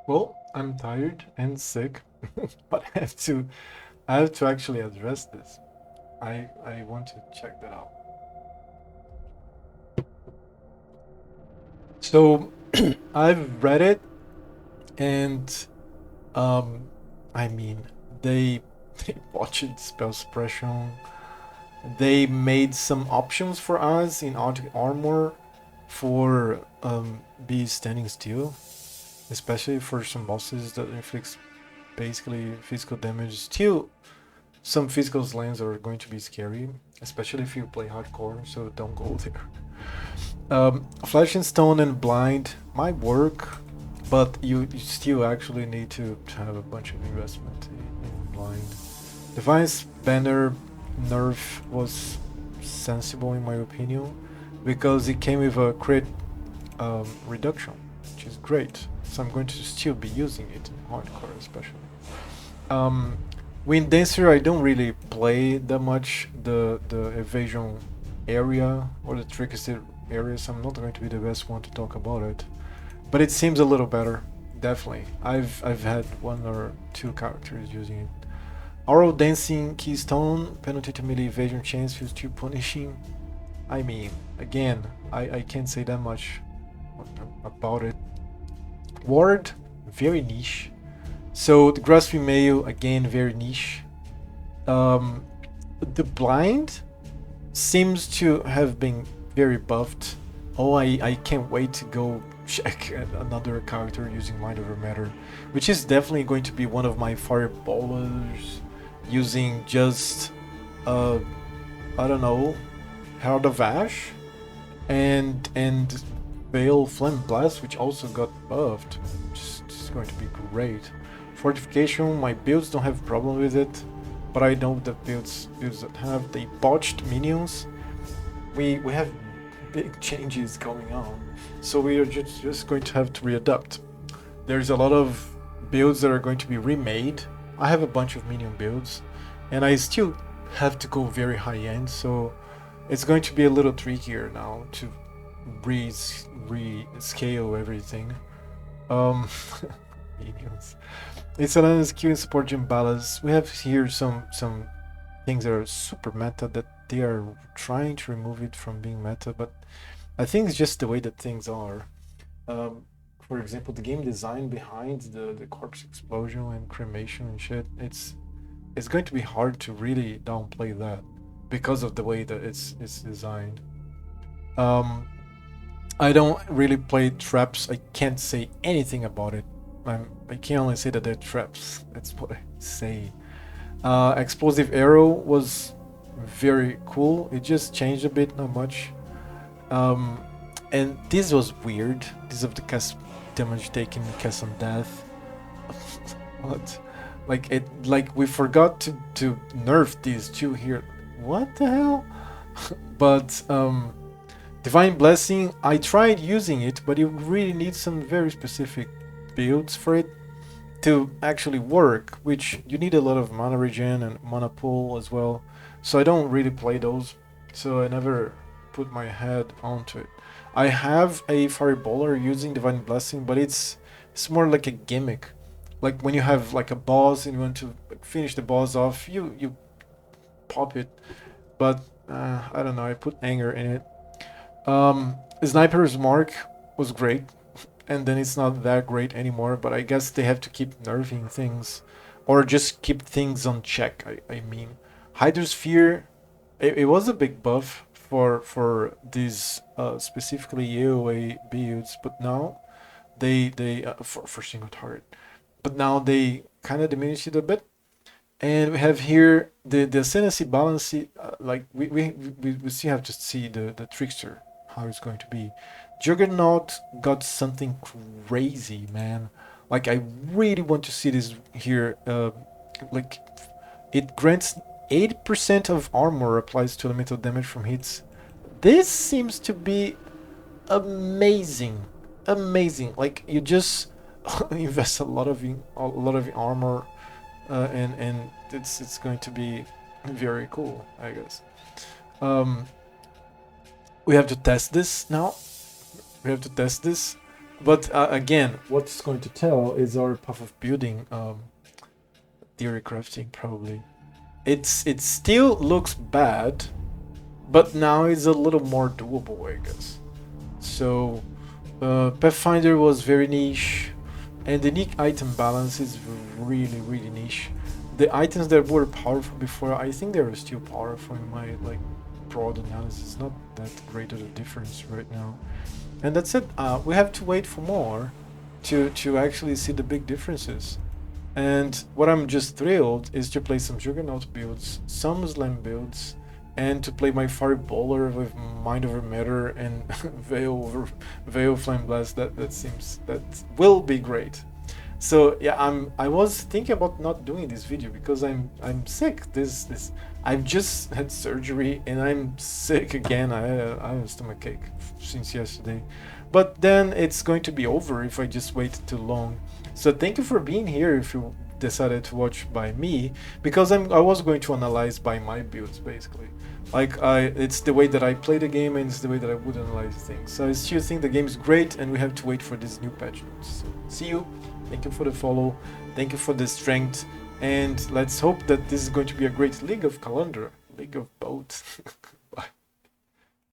Well, I'm tired and sick, but I have to actually address this. I want to check that out. So I've read it, and um I mean they they botched spell suppression. They made some options for us in armor for be standing still, especially for some bosses that inflicts basically physical damage. Still, some physical slams are going to be scary, especially if you play hardcore, so don't go there. Flesh and Stone and Blind might work, but you still actually need to have a bunch of investment in Blind. Defiance Banner nerf was sensible in my opinion, because it came with a crit reduction, which is great. So I'm going to still be using it in hardcore especially. Um, Wind Dancer, I don't really play that much the evasion area or the trickster area, so I'm not going to be the best one to talk about it. But it seems a little better, definitely. I've had one or two characters using it. Oral Dancing Keystone, penalty to melee evasion chance feels too punishing. I mean, again, I can't say that much about it. Ward, very niche. So the grasping mail, again, very niche. Um, the blind seems to have been very buffed. Oh, I can't wait to go check another character using Mind Over Matter, which is definitely going to be one of my fireballers using just, uh, I don't know, Herald of Ash and Veil Flame Blast, which also got buffed. Just going to be great. Fortification, my builds don't have problem with it, but I know the builds that have the botched minions. We have big changes going on, so we are just going to have to readapt. There's a lot of builds that are going to be remade. I have a bunch of minion builds, and I still have to go very high end, so it's going to be a little trickier now to rescale everything. Um, minions. It's an skill and support gym balance. We have here some things that are super meta that they are trying to remove it from being meta, but I think it's just the way that things are. Um, for example, the game design behind the corpse explosion and cremation and shit, it's going to be hard to really downplay that because of the way that it's designed. Um, I don't really play traps. I can't say anything about it. I can only say that they're traps. That's what I say. Explosive arrow was very cool. It just changed a bit, not much. Um, and this was weird. This of the cast damage taken, cast on death. What? Like we forgot to nerf these two here. What the hell? But Divine Blessing, I tried using it, but you really need some very specific builds for it to actually work, which you need a lot of mana regen and mana pool as well. So I don't really play those, so I never put my head onto it. I have a fireballer using Divine Blessing, but it's more like a gimmick. Like when you have like a boss and you want to finish the boss off, you pop it. But I don't know. I put anger in it. Sniper's Mark was great, and then it's not that great anymore. But I guess they have to keep nerfing things, or just keep things on check. I mean, Hydrosphere, it was a big buff for these specifically AOA builds, but now they for single target, but now they kind of diminish it a bit. And we have here the Ascendancy Balance. Like we still have to see the trickster, how it's going to be. Juggernaut got something crazy, man. Like I really want to see this here. Like it grants 80% of armor applies to elemental damage from hits. This seems to be amazing, amazing. Like you just invest a lot of armor, and it's going to be very cool, I guess. Um, we have to test this now. We have to test this. But again, what's going to tell is our path of building, theory crafting probably. It still looks bad, but now it's a little more doable, I guess. So Pathfinder was very niche, and the unique item balance is really really niche. The items that were powerful before, I think they are still powerful in my like broad analysis. Not that great of a difference right now. And that's it. We have to wait for more to actually see the big differences. And what I'm just thrilled is to play some Juggernaut builds, some Slam builds, and to play my Fire Bowler with Mind Over Matter and Veil Flame Blast. That will be great. So yeah, I was thinking about not doing this video because I'm sick. This I've just had surgery and I'm sick again. I have a stomachache since yesterday, but then it's going to be over if I just wait too long. So thank you for being here. If you decided to watch by me, because I was going to analyze by my builds basically. Like it's the way that I play the game and it's the way that I would analyze things. So I still think the game is great, and we have to wait for this new patch notes. So see you. Thank you for the follow. Thank you for the strength. And let's hope that this is going to be a great League of Calendar. League of both.